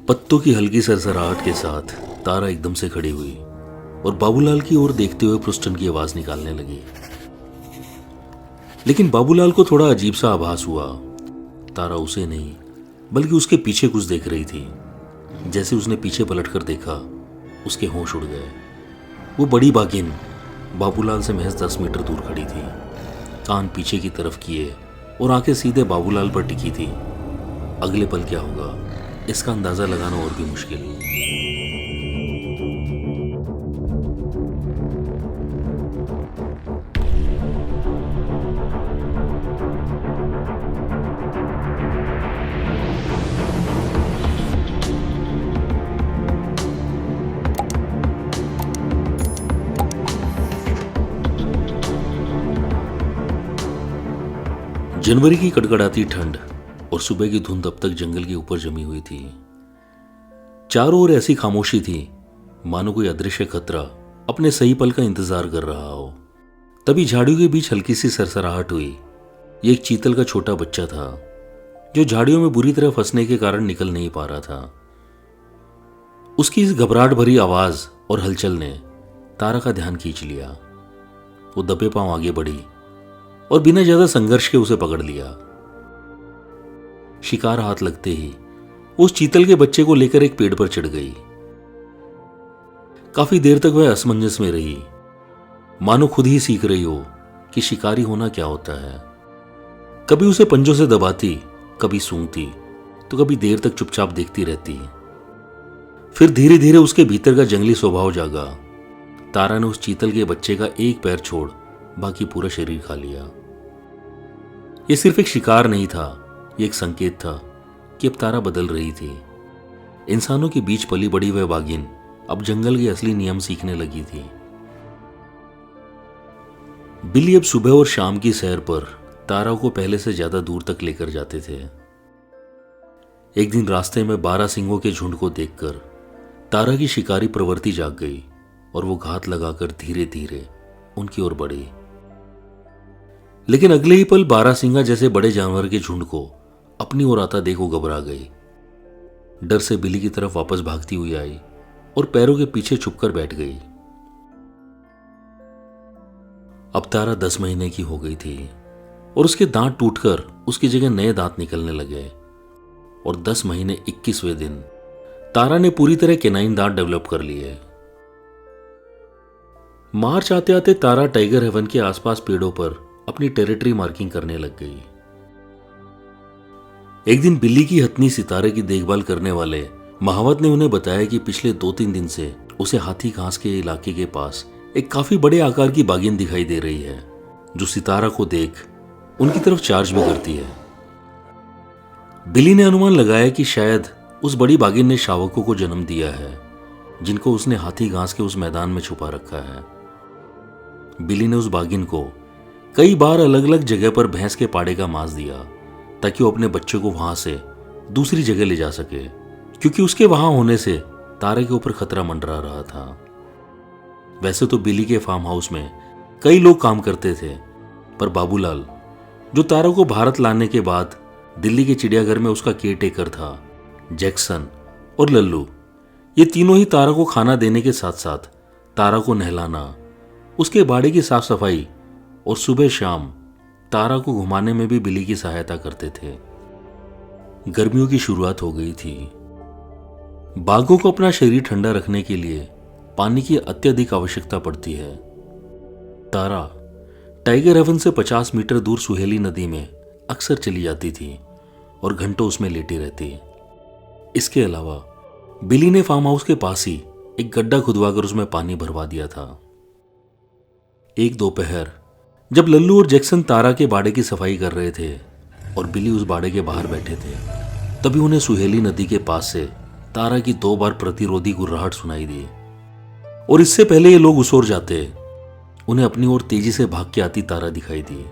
पत्तों की हल्की सरसराहट के साथ तारा एकदम से खड़ी हुई और बाबूलाल की ओर देखते हुए पृष्ठन की आवाज निकालने लगी। लेकिन बाबूलाल को थोड़ा अजीब सा आभास हुआ। तारा उसे नहीं बल्कि उसके पीछे कुछ देख रही थी। जैसे उसने पीछे पलटकर देखा, उसके होश उड़ गए। वो बड़ी बागिन बाबूलाल से महज 10 मीटर दूर खड़ी थी, कान पीछे की तरफ किए और आंखें सीधे बाबूलाल पर टिकी थी। अगले पल क्या होगा, इसका अंदाजा लगाना और भी मुश्किल। जनवरी की कड़कड़ाती ठंड और सुबह की धुंध अब तक जंगल के ऊपर जमी हुई थी। चारों ओर ऐसी खामोशी थी मानो कोई अदृश्य खतरा अपने सही पल का इंतजार कर रहा हो। तभी झाड़ियों के बीच हल्की सी सरसराहट हुई। ये एक चीतल का छोटा बच्चा था जो झाड़ियों में बुरी तरह फंसने के कारण निकल नहीं पा रहा था। उसकी इस घबराहट भरी आवाज और हलचल ने तारा का ध्यान खींच लिया। वो दबे पांव आगे बढ़ी और बिना ज्यादा संघर्ष के उसे पकड़ लिया। शिकार हाथ लगते ही उस चीतल के बच्चे को लेकर एक पेड़ पर चढ़ गई। काफी देर तक वह असमंजस में रही, मानो खुद ही सीख रही हो कि शिकारी होना क्या होता है। कभी उसे पंजों से दबाती, कभी सूंघती, तो कभी देर तक चुपचाप देखती रहती। फिर धीरे धीरे उसके भीतर का जंगली स्वभाव जागा। तारा ने उस चीतल के बच्चे का एक पैर छोड़ बाकी पूरा शरीर खा लिया। यह सिर्फ एक शिकार नहीं था, यह एक संकेत था कि अब तारा बदल रही थी। इंसानों के बीच पली बड़ी वह बागिन अब जंगल के असली नियम सीखने लगी थी। बिल्ली अब सुबह और शाम की सैर पर तारा को पहले से ज्यादा दूर तक लेकर जाते थे। एक दिन रास्ते में 12 सिंहों के झुंड को देखकर तारा की शिकारी प्रवृत्ति जाग गई और वो घात लगाकर धीरे धीरे उनकी ओर बढ़ी। लेकिन अगले ही पल 12 सिंगा जैसे बड़े जानवर के झुंड को अपनी ओर आता देख वो घबरा गई। डर से बिल्ली की तरफ वापस भागती हुई आई और पैरों के पीछे छुपकर बैठ गई। अब तारा 10 महीने की हो गई थी और उसके दांत टूटकर उसकी जगह नए दांत निकलने लगे। और 10 महीने 21वें दिन तारा ने पूरी तरह केनाइन दांत डेवलप कर लिए। मार्च आते आते तारा टाइगर हेवन के आसपास पेड़ों पर अपनी टेरिटरी मार्किंग करने लग गई। एक दिन बिल्ली की हथनी सितारे की देखभाल करने वाले महावत ने उन्हें बताया कि पिछले 2-3 दिन से उसे हाथी घास के इलाके के पास एक काफी बड़े आकार की बागिन दिखाई दे रही है, जो सितारा को देख उनकी तरफ चार्ज भी करती है। बिल्ली ने अनुमान लगाया कि शायद उस बड़ी बागिन ने शावकों को जन्म दिया है, जिनको उसने हाथी घास के उस मैदान में छुपा रखा है। बिल्ली ने उस बागिन को कई बार अलग अलग जगह पर भैंस के पाड़े का मांस दिया ताकि वो अपने बच्चे को वहां से दूसरी जगह ले जा सके, क्योंकि उसके वहां होने से तारे के ऊपर खतरा मंडरा रहा था। वैसे तो बिल्ली के फार्म हाउस में कई लोग काम करते थे, पर बाबूलाल, जो तारा को भारत लाने के बाद दिल्ली के चिड़ियाघर में उसका केयर टेकर था, जैक्सन और लल्लू, ये तीनों ही तारा को खाना देने के साथ साथ तारा को नहलाना, उसके बाड़े की साफ सफाई और सुबह शाम तारा को घुमाने में भी बिल्ली की सहायता करते थे। गर्मियों की शुरुआत हो गई थी। बाघों को अपना शरीर ठंडा रखने के लिए पानी की अत्यधिक आवश्यकता पड़ती है। तारा टाइगर हेवन से 50 मीटर दूर सुहेली नदी में अक्सर चली जाती थी और घंटों उसमें लेटी रहती। इसके अलावा बिल्ली ने फार्म हाउस के पास ही एक गड्ढा खुदवाकर उसमें पानी भरवा दिया था। एक दोपहर जब लल्लू और जैक्सन तारा के बाड़े की सफाई कर रहे थे और बिल्ली उस बाड़े के बाहर बैठे थे, तभी उन्हें सुहेली नदी के पास से तारा की 2 बार प्रतिरोधी गुर्राहट सुनाई दी। और इससे पहले ये लोग उस ओर जाते, उन्हें अपनी ओर तेजी से भाग के आती तारा दिखाई दी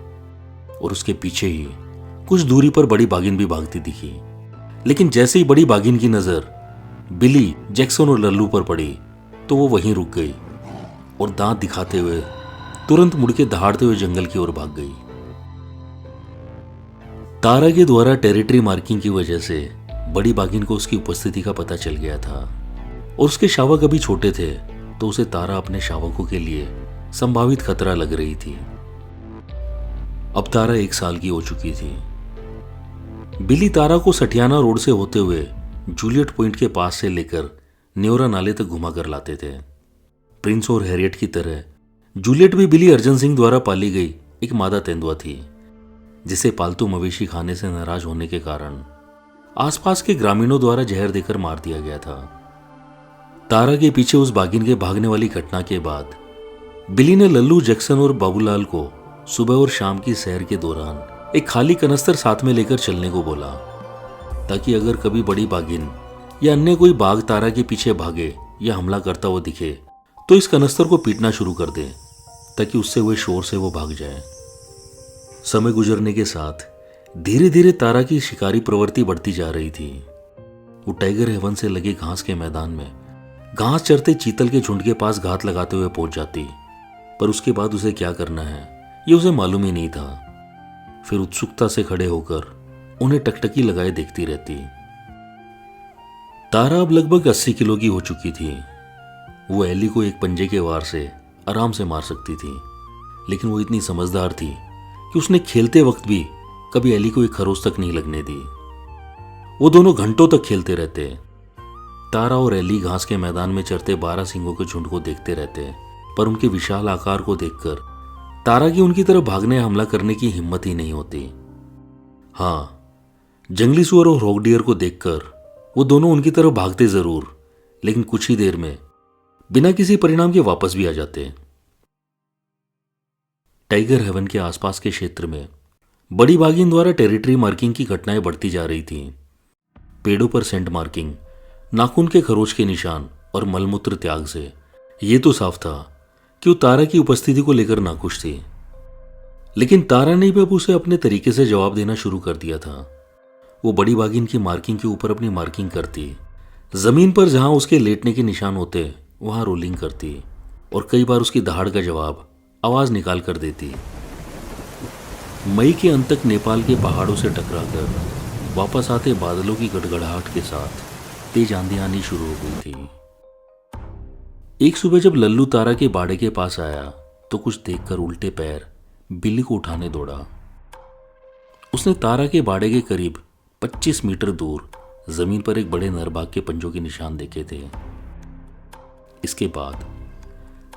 और उसके पीछे ही कुछ दूरी पर बड़ी बागिन भी भागती दिखी। लेकिन जैसे ही बड़ी बागिन की नजर बिल्ली, जैक्सन और लल्लू पर पड़ी तो वो वहीं रुक गई और दांत दिखाते हुए तुरंत मुड़ के दहाड़ते हुए जंगल की ओर भाग गई। तारा के द्वारा टेरिटरी मार्किंग की वजह से बड़ी बाघिन को उसकी उपस्थिति का पता चल गया था और उसके शावक अभी छोटे थे, तो उसे तारा अपने शावकों के लिए संभावित खतरा लग रही थी। अब तारा 1 साल की हो चुकी थी। बिली तारा को सठियाना रोड से होते हुए जूलियट पॉइंट के पास से लेकर न्योरा नाले तक घुमा कर लाते थे। प्रिंस और हैरियट की तरह जूलियट भी बिली अर्जन सिंह द्वारा पाली गई एक मादा तेंदुआ थी, जिसे पालतू मवेशी खाने से नाराज होने के कारण आसपास के ग्रामीणों द्वारा जहर देकर मार दिया गया था। तारा के पीछे उस बाघिन के भागने वाली घटना के बाद बिली ने लल्लू, जैक्सन और बाबूलाल को सुबह और शाम की सैर के दौरान एक खाली कनस्तर साथ में लेकर चलने को बोला, ताकि अगर कभी बड़ी बाघिन या अन्य कोई बाघ तारा के पीछे भागे या हमला करता हुआ दिखे तो इस कनस्तर को पीटना शुरू कर दे, ताकि उससे हुए शोर से वो भाग जाए। समय गुजरने के साथ धीरे धीरे तारा की शिकारी प्रवृत्ति बढ़ती जा रही थी। वो टाइगर हेवन से लगे घास के मैदान में घास चरते चीतल के झुंड के पास घात लगाते हुए पहुंच जाती, पर उसके बाद उसे क्या करना है ये उसे मालूम ही नहीं था। फिर उत्सुकता से खड़े होकर उन्हें टकटकी लगाए देखती रहती। तारा अब लगभग 80 किलो की हो चुकी थी। वो एली को एक पंजे के वार से आराम से मार सकती थी, लेकिन वो इतनी समझदार थी कि उसने खेलते वक्त भी कभी एली को एक खरोच तक नहीं लगने दी। वो दोनों घंटों तक खेलते रहते। तारा और एली घास के मैदान में चरते 12 सिंगों के झुंड को देखते रहते, पर उनके विशाल आकार को देखकर तारा की उनकी तरफ भागने या हमला करने की हिम्मत ही नहीं होती। हाँ, जंगली सुअर और रॉक डियर को देखकर वो दोनों उनकी तरफ भागते जरूर, लेकिन कुछ ही देर में बिना किसी परिणाम के वापस भी आ जाते। टाइगर हेवन के आसपास के क्षेत्र में बड़ी बाघिन द्वारा टेरिटरी मार्किंग की घटनाएं बढ़ती जा रही थीं। पेड़ों पर सेंट मार्किंग, नाखून के खरोच के निशान और मलमूत्र त्याग से ये तो साफ था कि वो तारा की उपस्थिति को लेकर नाखुश थी। लेकिन तारा ने भी अब उसे अपने तरीके से जवाब देना शुरू कर दिया था। वो बड़ी बाघिन की मार्किंग के ऊपर अपनी मार्किंग करती, जमीन पर जहां उसके लेटने के निशान होते वहां रोलिंग करती, और कई बार उसकी दहाड़ का जवाब आवाज निकाल कर देती। मई के अंत तक नेपाल के पहाड़ों से टकराकर वापस आते बादलों की गड़गड़ाहट के साथ तेज आंधी आनी शुरू हो गई थी। एक सुबह जब लल्लू तारा के बाड़े के पास आया तो कुछ देखकर उल्टे पैर बिल्ली को उठाने दौड़ा। उसने तारा के बाड़े के करीब 25 मीटर दूर जमीन पर एक बड़े नरबाग के पंजों के निशान देखे थे। इसके बाद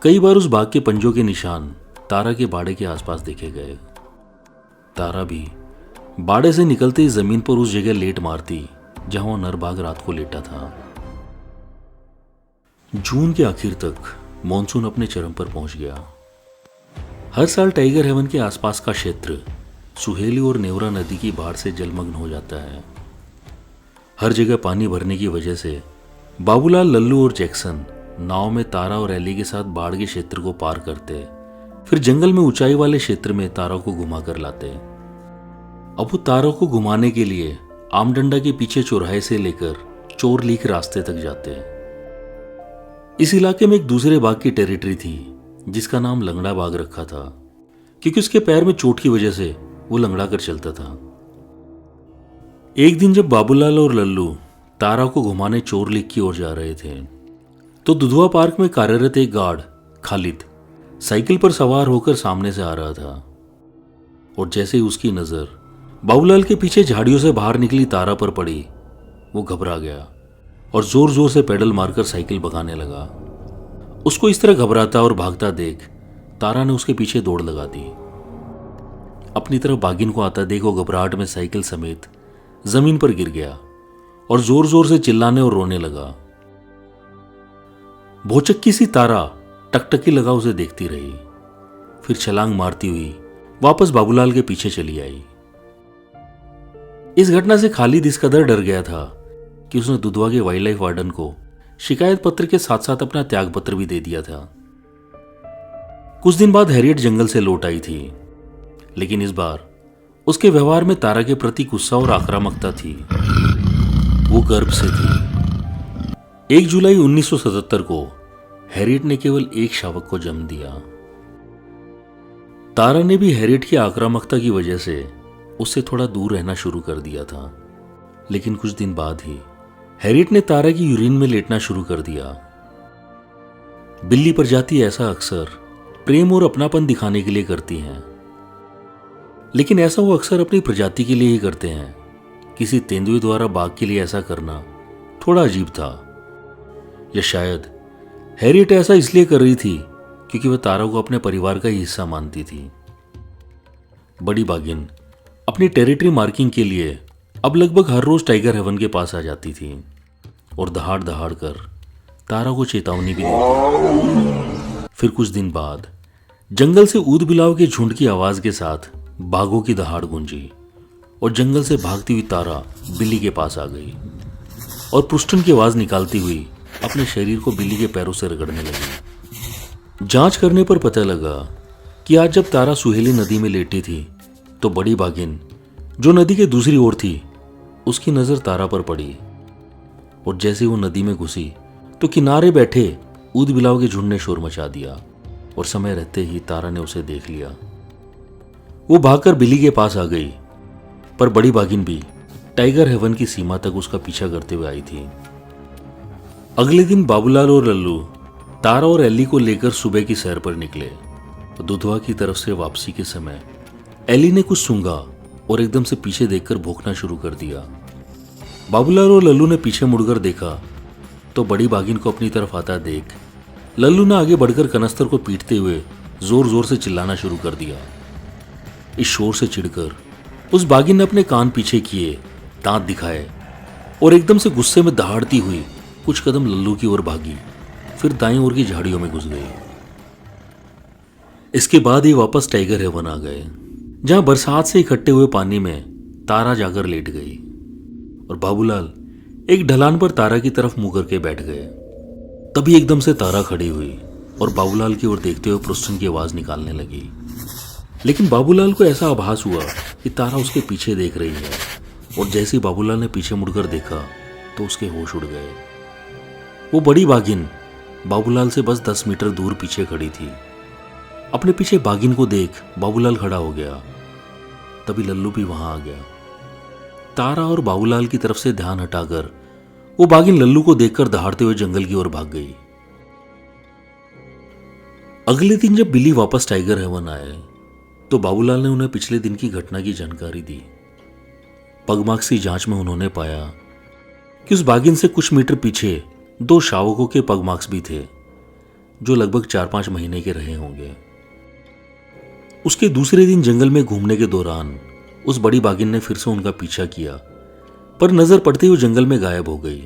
कई बार उस बाघ के पंजों के निशान तारा के बाड़े के आसपास देखे गए। तारा भी बाड़े से निकलते ही जमीन पर उस जगह लेट मारती जहां वह नरबाग रात को लेटा था। जून के आखिर तक मॉनसून अपने चरम पर पहुंच गया। हर साल टाइगर हेवन के आसपास का क्षेत्र सुहेली और नेवरा नदी की बाढ़ से जलमग्न हो जाता है। हर जगह पानी भरने की वजह से बाबूलाल, लल्लू और जैक्सन नाव में तारा और एली के साथ बाढ़ के क्षेत्र को पार करते, फिर जंगल में ऊंचाई वाले क्षेत्र में तारा को घुमा कर लाते। अब वो तारा को घुमाने के लिए आमडंडा के पीछे चौराहे से लेकर चोर लीक रास्ते तक जाते। इस इलाके में एक दूसरे बाघ की टेरिटरी थी जिसका नाम लंगड़ा बाघ रखा था, क्योंकि उसके पैर में चोट की वजह से वो लंगड़ा कर चलता था। एक दिन जब बाबूलाल और लल्लू तारा को घुमाने चोर लीक की ओर जा रहे थे तो दुधवा पार्क में कार्यरत एक गार्ड खालिद साइकिल पर सवार होकर सामने से आ रहा था, और जैसे ही उसकी नजर बाबूलाल के पीछे झाड़ियों से बाहर निकली तारा पर पड़ी, वो घबरा गया और जोर जोर से पेडल मारकर साइकिल भगाने लगा। उसको इस तरह घबराता और भागता देख तारा ने उसके पीछे दौड़ लगा दी। अपनी तरफ बाघिन को आता देख वो घबराहट में साइकिल समेत जमीन पर गिर गया और जोर जोर से चिल्लाने और रोने लगा। भोचक्की सी तारा टकटकी लगा उसे देखती रही, फिर छलांग मारती हुई वापस बाबूलाल के पीछे चली आई। इस घटना से खालिद इस कदर डर गया था कि उसने दुधवा के वाइल्ड लाइफ वार्डन को शिकायत पत्र के साथ साथ अपना त्याग पत्र भी दे दिया था। कुछ दिन बाद हैरियट जंगल से लौट आई थी, लेकिन इस बार उसके व्यवहार में तारा के प्रति गुस्सा और आक्रामकता थी। वो गर्भ से थी। 1 जुलाई 1977 को हैरियट ने केवल एक शावक को जन्म दिया। तारा ने भी हैरियट की आक्रामकता की वजह से उससे थोड़ा दूर रहना शुरू कर दिया था, लेकिन कुछ दिन बाद ही हैरियट ने तारा की यूरिन में लेटना शुरू कर दिया। बिल्ली प्रजाति ऐसा अक्सर प्रेम और अपनापन दिखाने के लिए करती हैं, लेकिन ऐसा वो अक्सर अपनी प्रजाति के लिए ही करते हैं। किसी तेंदुए द्वारा बाघ के लिए ऐसा करना थोड़ा अजीब था, या शायद हैरियट ऐसा इसलिए कर रही थी क्योंकि वह तारा को अपने परिवार का ही हिस्सा मानती थी। बड़ी बाघिन अपनी टेरिटरी मार्किंग के लिए अब लगभग हर रोज टाइगर हेवन के पास आ जाती थी और दहाड़ दहाड़ कर तारा को चेतावनी भी देती। फिर कुछ दिन बाद जंगल से ऊद बिलाव के झुंड की आवाज के साथ बाघों की दहाड़ गूंजी और जंगल से भागती हुई तारा बिल्ली के पास आ गई और पुष्टन की आवाज निकालती हुई अपने शरीर को बिल्ली के पैरों से रगड़ने लगी। जांच करने पर पता लगा कि आज जब तारा सुहेली नदी में लेटी थी तो बड़ी बाघिन जो नदी के दूसरी ओर थी उसकी नजर तारा पर पड़ी और जैसे वो नदी में घुसी तो किनारे बैठे ऊद बिलाव के झुंड ने शोर मचा दिया और समय रहते ही तारा ने उसे देख लिया। वो भागकर बिल्ली के पास आ गई, पर बड़ी बाघिन भी टाइगर हेवन की सीमा तक उसका पीछा करते हुए आई थी। अगले दिन बाबूलाल और लल्लू तारा और एली को लेकर सुबह की सैर पर निकले। दुधवा की तरफ से वापसी के समय एली ने कुछ सूंघा और एकदम से पीछे देखकर भौंकना शुरू कर दिया। बाबूलाल और लल्लू ने पीछे मुड़कर देखा तो बड़ी बाघिन को अपनी तरफ आता देख लल्लू ने आगे बढ़कर कनस्तर को पीटते हुए जोर जोर से चिल्लाना शुरू कर दिया। इस शोर से चिढ़कर उस बाघिन ने अपने कान पीछे किए, दांत दिखाए और एकदम से गुस्से में दहाड़ती हुई कुछ कदम लल्लू की ओर भागी, फिर दाईं ओर की झाड़ियों में घुस गई। इसके बाद ये वापस टाइगर हेवन आ गए, जहां बरसात से इकट्ठे हुए पानी में तारा जाकर लेट गई और बाबूलाल एक ढलान पर तारा की तरफ मुंह करके बैठ गए। तभी एकदम से तारा खड़ी हुई और बाबूलाल की ओर देखते हुए प्रुस्टन की आवाज निकालने लगी। लेकिन बाबूलाल को ऐसा आभास हुआ कि तारा उसके पीछे देख रही है और जैसे ही बाबूलाल ने पीछे मुड़कर देखा तो उसके होश उड़ गए। वो बड़ी बाघिन बाबूलाल से बस 10 मीटर दूर पीछे खड़ी थी। अपने पीछे बाघिन को देख बाबूलाल खड़ा हो गया। तभी लल्लू भी वहां आ गया। तारा और बाबूलाल की तरफ से ध्यान हटाकर वो बाघिन लल्लू को देखकर दहाड़ते हुए जंगल की ओर भाग गई। अगले दिन जब बिल्ली वापस टाइगर हेवन आए तो बाबूलाल ने उन्हें पिछले दिन की घटना की जानकारी दी। पगमार्क्स की जांच में उन्होंने पाया कि उस बाघिन से कुछ मीटर पीछे 2 शावकों के पगमार्क्स भी थे, जो लगभग 4-5 महीने के रहे होंगे। उसके दूसरे दिन जंगल में घूमने के दौरान उस बड़ी बाघिन ने फिर से उनका पीछा किया, पर नजर पड़ते ही वो जंगल में गायब हो गई।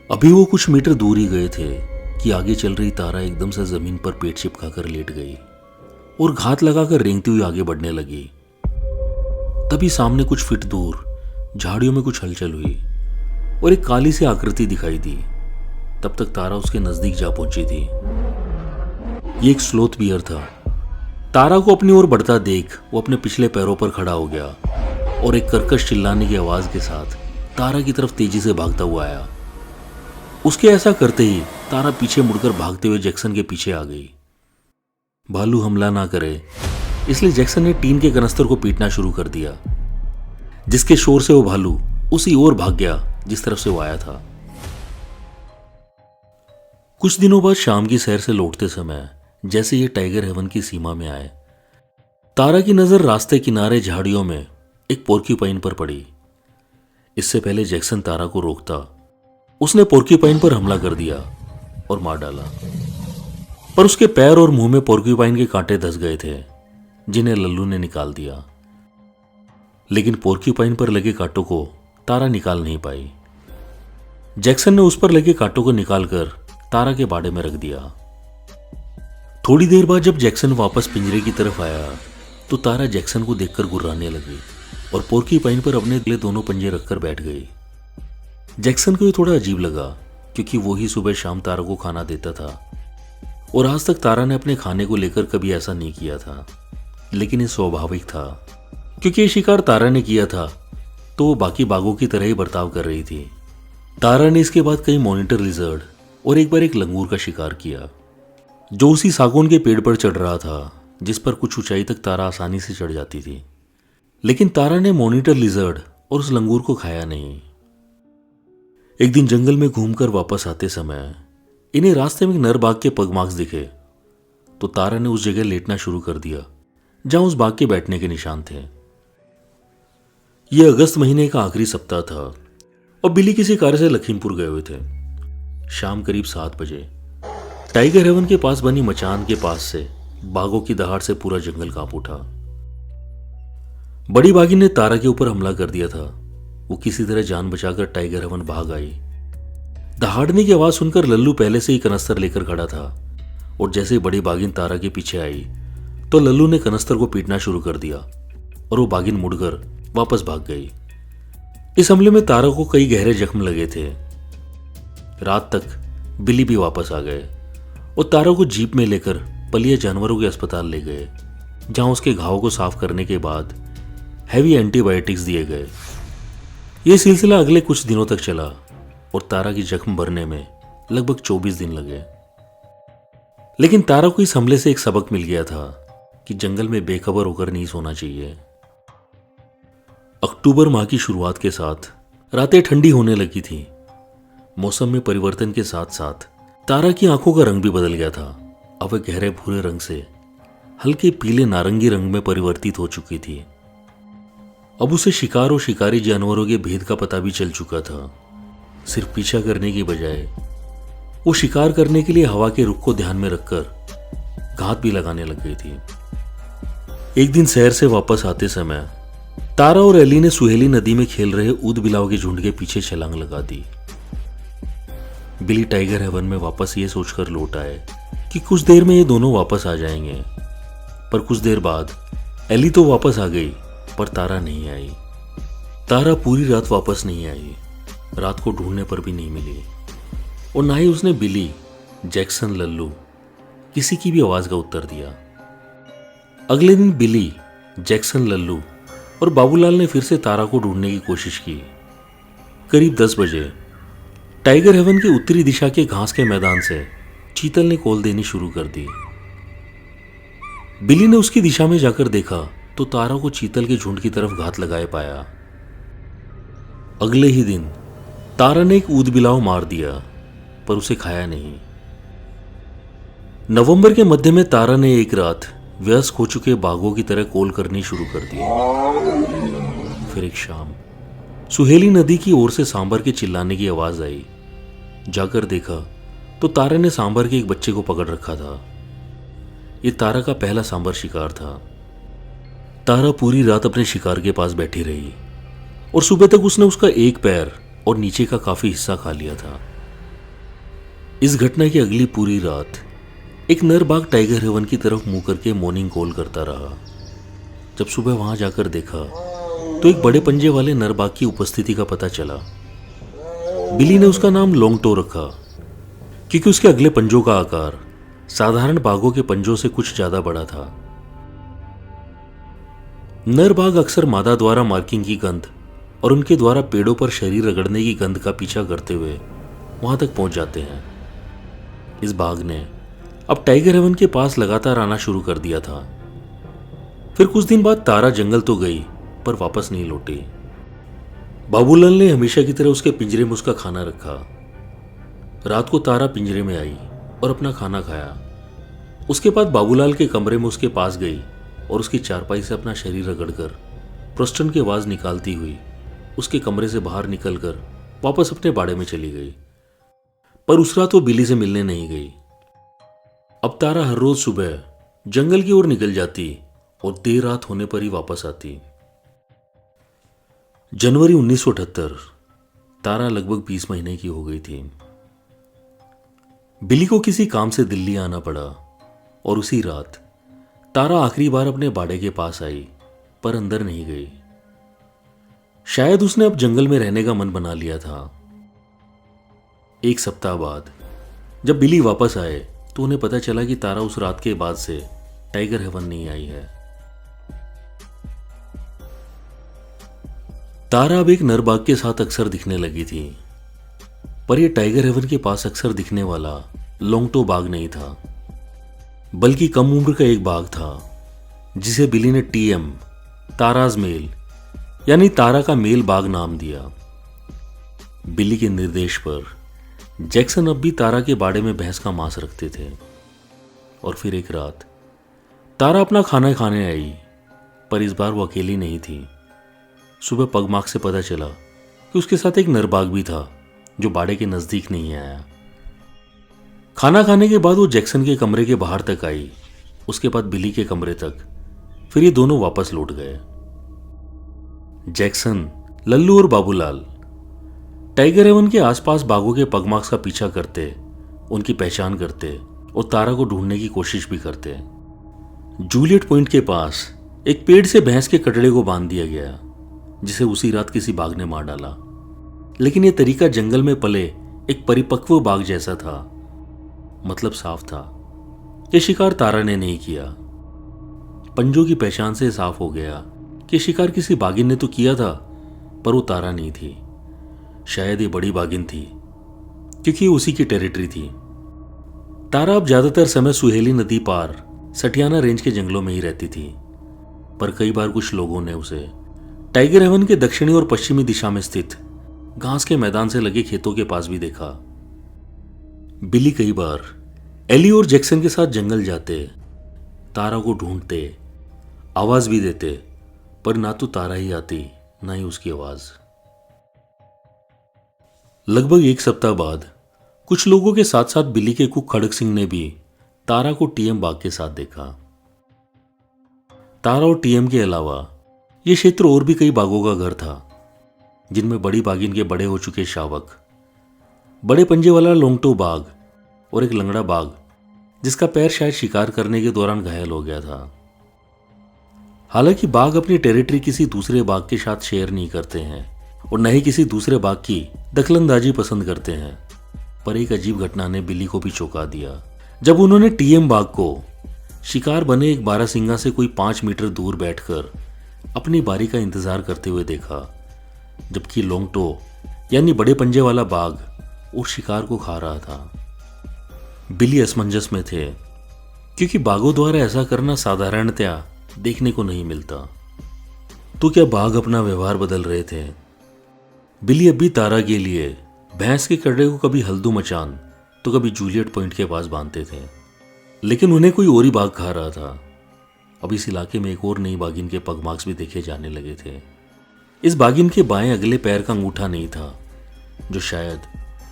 अभी वो कुछ मीटर दूर ही गए थे कि आगे चल रही तारा एकदम से जमीन पर पेट चिपकाकर लेट गई और घात लगाकर रेंगती हुई आगे बढ़ने लगी। तभी सामने कुछ फीट दूर झाड़ियों में कुछ हलचल हुई और एक काली सी आकृति दिखाई दी। तब तक तारा उसके नजदीक जा पहुंची थी। ये एक स्लोथ बियर था। तारा को अपनी ओर बढ़ता देख वो अपने पिछले पैरों पर खड़ा हो गया और एक कर्कश चिल्लाने की आवाज के साथ तारा की तरफ तेजी से भागता हुआ आया। उसके ऐसा करते ही तारा पीछे मुड़कर भागते हुए जैक्सन के पीछे आ गई। भालू हमला ना करे इसलिए जैक्सन ने टीन के कनस्तर को पीटना शुरू कर दिया, जिसके शोर से वो भालू उसी ओर भाग गया जिस तरफ से वो आया था। कुछ दिनों बाद शाम की सैर से लौटते समय जैसे ये टाइगर हेवन की सीमा में आए, तारा की नजर रास्ते किनारे झाड़ियों में एक पोर्क्यूपाइन पर पड़ी। इससे पहले जैक्सन तारा को रोकता, उसने पोर्क्यूपाइन पर हमला कर दिया और मार डाला, पर उसके पैर और मुंह में पोर्क्यूपाइन के कांटे धंस गए थे, जिन्हें लल्लू ने निकाल दिया। लेकिन पोर्क्यूपाइन पर लगे कांटों को तारा निकाल नहीं पाई। जैक्सन ने उस पर लगे कांटों को निकालकर तारा के बाड़े में रख दिया। थोड़ी देर बाद जब जैक्सन वापस पिंजरे की तरफ आया तो तारा जैक्सन को देखकर गुर्राने लगी और पोर्क्यूपाइन पर अपने अगले दोनों पंजे रखकर बैठ गई। जैक्सन को ये थोड़ा अजीब लगा क्योंकि वो ही सुबह शाम तारा को खाना देता था और आज तक तारा ने अपने खाने को लेकर कभी ऐसा नहीं किया था। लेकिन ये स्वाभाविक था क्योंकि ये शिकार तारा ने किया था तो वो बाकी बाघों की तरह ही बर्ताव कर रही थी। तारा ने इसके बाद कई मॉनिटर लिजर्ड और एक बार एक लंगूर का शिकार किया, जो उसी सागौन के पेड़ पर चढ़ रहा था, जिस पर कुछ ऊंचाई तक तारा आसानी से चढ़ जाती थी। लेकिन तारा ने मॉनिटर लिजर्ड और उस लंगूर को खाया नहीं। एक दिन जंगल में घूमकर वापस आते समय इन्हें रास्ते में एक नर बाघ के पगमार्क्स दिखे, तो तारा ने उस जगह लेटना शुरू कर दिया जहां उस बाघ के बैठने के निशान थे। यह अगस्त महीने का आखिरी सप्ताह था और बिली किसी कार्य से लखीमपुर गए हुए थे। शाम करीब 7 बजे टाइगर हेवन के पास बनी मचान के पास से बाघों की दहाड़ से पूरा जंगल कांप उठा। बड़ी बाघी ने तारा के ऊपर हमला कर दिया था। वो किसी तरह जान बचाकर टाइगर हेवन भाग आई। दहाड़ने की आवाज सुनकर लल्लू पहले से ही कनस्तर लेकर खड़ा था और जैसे ही बड़ी बाघिन तारा के पीछे आई तो लल्लू ने कनस्तर को पीटना शुरू कर दिया और वो बाघिन मुड़कर वापस भाग गई। इस हमले में तारा को कई गहरे जख्म लगे थे। रात तक बिली भी वापस आ गए और तारा को जीप में लेकर पलिया जानवरों के अस्पताल ले गए, जहां उसके घाव को साफ करने के बाद हैवी एंटीबायोटिक्स दिए गए। यह सिलसिला अगले कुछ दिनों तक चला और तारा की जख्म भरने में लगभग 24 दिन लगे। लेकिन तारा को इस हमले से एक सबक मिल गया था कि जंगल में बेखबर होकर नहीं सोना चाहिए। अक्टूबर माह की शुरुआत के साथ रातें ठंडी होने लगी थी। मौसम में परिवर्तन के साथ साथ तारा की आंखों का रंग भी बदल गया था। अब वह गहरे भूरे रंग से हल्के पीले नारंगी रंग में परिवर्तित हो चुकी थी। अब उसे शिकार और शिकारी जानवरों के भेद का पता भी चल चुका था। सिर्फ पीछा करने की बजाय वो शिकार करने के लिए हवा के रुख को ध्यान में रखकर घात भी लगाने लग गई थी। एक दिन शहर से वापस आते समय तारा और एली ने सुहेली नदी में खेल रहे ऊद बिलाव के झुंड के पीछे छलांग लगा दी। बिली टाइगर हेवन में वापस ये सोचकर लौट आए कि कुछ देर में ये दोनों वापस आ जाएंगे, पर कुछ देर बाद एली तो वापस आ गई पर तारा नहीं आई। तारा पूरी रात वापस नहीं आई। रात को ढूंढने पर भी नहीं मिली और ना ही उसने बिली, जैक्सन, लल्लू किसी की भी आवाज का उत्तर दिया। अगले दिन बिली, जैक्सन, लल्लू और बाबूलाल ने फिर से तारा को ढूंढने की कोशिश की। करीब 10 बजे टाइगर हेवन की उत्तरी दिशा के घास के मैदान से चीतल ने कॉल देनी शुरू कर दी। बिली ने उसकी दिशा में जाकर देखा तो तारा को चीतल के झुंड की तरफ घात लगाए पाया। अगले ही दिन तारा ने एक ऊद बिलाव मार दिया पर उसे खाया नहीं। नवंबर के मध्य में तारा ने एक रात व्यस्त हो चुके बाघों की तरह कॉल करनी शुरू कर दी। फिर एक शाम सुहेली नदी की ओर से सांबर के चिल्लाने की आवाज आई। जाकर देखा तो तारा ने सांबर के एक बच्चे को पकड़ रखा था। यह तारा का पहला सांबर शिकार था। तारा पूरी रात अपने शिकार के पास बैठी रही और सुबह तक उसने उसका एक पैर और नीचे का काफी हिस्सा खा लिया था। इस घटना की अगली पूरी रात एक नर बाघ टाइगर हेवन की तरफ मुंह करके मॉर्निंग कॉल करता रहा। जब सुबह वहां जाकर देखा तो एक बड़े पंजे वाले नर बाघ की उपस्थिति का पता चला। बिली ने उसका नाम लोंगटो रखा क्योंकि उसके अगले पंजों का आकार साधारण बाघों के पंजों से कुछ ज्यादा बड़ा था। नर बाघ अक्सर मादा द्वारा मार्किंग की गंध और उनके द्वारा पेड़ों पर शरीर रगड़ने की गंध का पीछा करते हुए वहां तक पहुंच जाते हैं। इस बाघ ने अब टाइगर हेवन के पास लगातार आना शुरू कर दिया था। फिर कुछ दिन बाद तारा जंगल तो गई पर वापस नहीं लौटी। बाबूलाल ने हमेशा की तरह उसके पिंजरे में उसका खाना रखा। रात को तारा पिंजरे में आई और अपना खाना खाया। उसके बाद बाबूलाल के कमरे में उसके पास गई और उसकी चारपाई से अपना शरीर रगड़कर प्रोस्टन की आवाज निकालती हुई उसके कमरे से बाहर निकलकर वापस अपने बाड़े में चली गई। पर उस रात वो बिली से मिलने नहीं गई। अब तारा हर रोज सुबह जंगल की ओर निकल जाती और देर रात होने पर ही वापस आती। जनवरी 1978 तारा लगभग 20 महीने की हो गई थी। बिली को किसी काम से दिल्ली आना पड़ा और उसी रात तारा आखिरी बार अपने बाड़े के पास आई पर अंदर नहीं गई। शायद उसने अब जंगल में रहने का मन बना लिया था। एक सप्ताह बाद जब बिली वापस आए तो उन्हें पता चला कि तारा उस रात के बाद से टाइगर हेवन नहीं आई है। तारा अब एक नर बाघ के साथ अक्सर दिखने लगी थी, पर यह टाइगर हेवन के पास अक्सर दिखने वाला लोंगटो बाघ नहीं था, बल्कि कम उम्र का एक बाघ था जिसे बिली ने टीएम, ताराज मेल यानी तारा का मेल बाग नाम दिया। बिली के निर्देश पर जैक्सन अब भी तारा के बाड़े में भैंस का मांस रखते थे। और फिर एक रात तारा अपना खाना खाने आई, पर इस बार वो अकेली नहीं थी। सुबह पगमार्क से पता चला कि उसके साथ एक नर बाघ भी था जो बाड़े के नजदीक नहीं आया। खाना खाने के बाद वो जैक्सन के कमरे के बाहर तक आई, उसके बाद बिली के कमरे तक, फिर ये दोनों वापस लौट गए। जैक्सन, लल्लू और बाबूलाल टाइगर हेवन के आसपास बाघों के पगमार्क्स का पीछा करते, उनकी पहचान करते और तारा को ढूंढने की कोशिश भी करते। जूलियट पॉइंट के पास एक पेड़ से भैंस के कटड़े को बांध दिया गया, जिसे उसी रात किसी बाघ ने मार डाला। लेकिन यह तरीका जंगल में पले एक परिपक्व बाघ जैसा था, मतलब साफ था कि शिकार तारा ने नहीं किया। पंजों की पहचान से साफ हो गया कि शिकार किसी बाघिन ने तो किया था, पर वो तारा नहीं थी। शायद ये बड़ी बाघिन थी, क्योंकि उसी की टेरिटरी थी। तारा अब ज्यादातर समय सुहेली नदी पार सटियाना रेंज के जंगलों में ही रहती थी, पर कई बार कुछ लोगों ने उसे टाइगर हेवन के दक्षिणी और पश्चिमी दिशा में स्थित घास के मैदान से लगे खेतों के पास भी देखा। बिली कई बार एली और जैक्सन के साथ जंगल जाते, तारा को ढूंढते, आवाज भी देते, पर ना तो तारा ही आती ना ही उसकी आवाज। लगभग एक सप्ताह बाद कुछ लोगों के साथ साथ बिली के कुक खड़क सिंह ने भी तारा को टीएम बाग के साथ देखा। तारा और टीएम के अलावा यह क्षेत्र और भी कई बाघों का घर था, जिनमें बड़ी बाघिन के बड़े हो चुके शावक, बड़े पंजे वाला लोंगटो बाघ और एक लंगड़ा बाघ जिसका पैर शायद शिकार करने के दौरान घायल हो गया था। हालांकि बाघ अपनी टेरिटरी किसी दूसरे बाघ के साथ शेयर नहीं करते हैं और न ही किसी दूसरे बाघ की दखलंदाजी पसंद करते हैं, पर एक अजीब घटना ने बिली को भी चौंका दिया जब उन्होंने टीएम बाघ को शिकार बने एक बारहसिंगा से कोई 5 मीटर दूर बैठकर अपनी बारी का इंतजार करते हुए देखा, जबकि लोंगटो यानी बड़े पंजे वाला बाघ उस शिकार को खा रहा था। बिली असमंजस में थे, क्योंकि बाघों द्वारा ऐसा करना साधारणतया देखने को नहीं मिलता। तो क्या बाघ अपना व्यवहार बदल रहे थे? बिली अब भी तारा के लिए भैंस के कटड़े को कभी हल्दू मचान तो कभी जूलियट पॉइंट के पास बांधते थे, लेकिन उन्हें कोई और ही बाघ खा रहा था। अब इस इलाके में एक और नई बाघिन के पगमार्क्स भी देखे जाने लगे थे। इस बाघिन के बाएं अगले पैर का अंगूठा नहीं था, जो शायद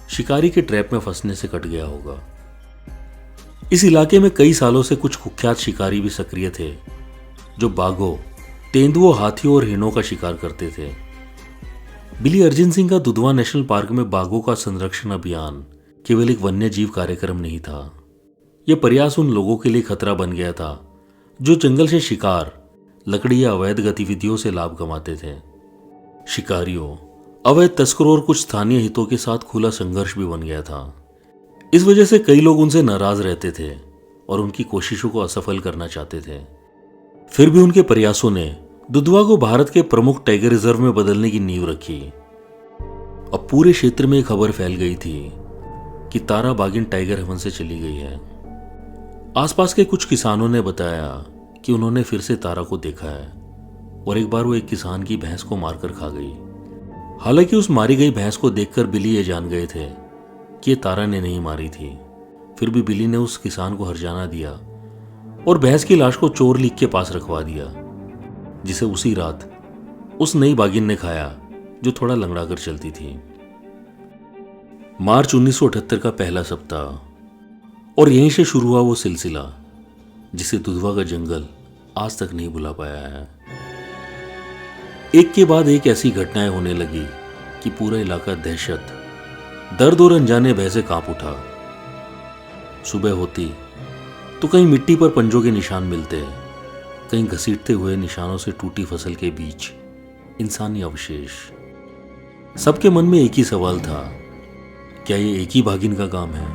शिकारी के ट्रैप में फंसने से कट गया होगा। इस इलाके में कई सालों से कुछ कुख्यात शिकारी भी सक्रिय थे, जो बाघों, तेंदुओं, हाथियों और हिरणों का शिकार करते थे। बिली अर्जुन सिंह का दुधवा नेशनल पार्क में बाघों का संरक्षण अभियान केवल एक वन्य जीव कार्यक्रम नहीं था। यह प्रयास उन लोगों के लिए खतरा बन गया था जो जंगल से शिकार, लकड़ी या अवैध गतिविधियों से लाभ कमाते थे। शिकारियों, अवैध तस्करों और कुछ स्थानीय हितों के साथ खुला संघर्ष भी बन गया था। इस वजह से कई लोग उनसे नाराज रहते थे और उनकी कोशिशों को असफल करना चाहते थे। फिर भी उनके प्रयासों ने दुधवा को भारत के प्रमुख टाइगर रिजर्व में बदलने की नींव रखी। अब पूरे क्षेत्र में खबर फैल गई थी कि तारा बाघिन टाइगर हेवन से चली गई है। आसपास के कुछ किसानों ने बताया कि उन्होंने फिर से तारा को देखा है और एक बार वो एक किसान की भैंस को मारकर खा गई। हालांकि उस मारी गई भैंस को देखकर बिली ये जान गए थे कि ये तारा ने नहीं मारी थी। फिर भी बिली ने उस किसान को हर्जाना दिया और भैंस की लाश को चोर लीक के पास रखवा दिया, जिसे उसी रात उस नई बाघिन ने खाया जो थोड़ा लंगड़ा कर चलती थी। मार्च 1978 का पहला सप्ताह, और यहीं से शुरू हुआ वो सिलसिला जिसे दुधवा का जंगल आज तक नहीं भुला पाया है। एक के बाद एक ऐसी घटनाएं होने लगी कि पूरा इलाका दहशत, दर्द और अनजाने भय से कांप उठा। सुबह होती तो कहीं मिट्टी पर पंजों के निशान मिलते, कहीं घसीटते हुए निशानों से टूटी फसल के बीच इंसानी अवशेष। सबके मन में एक ही सवाल था, क्या ये एक ही बाघिन का काम है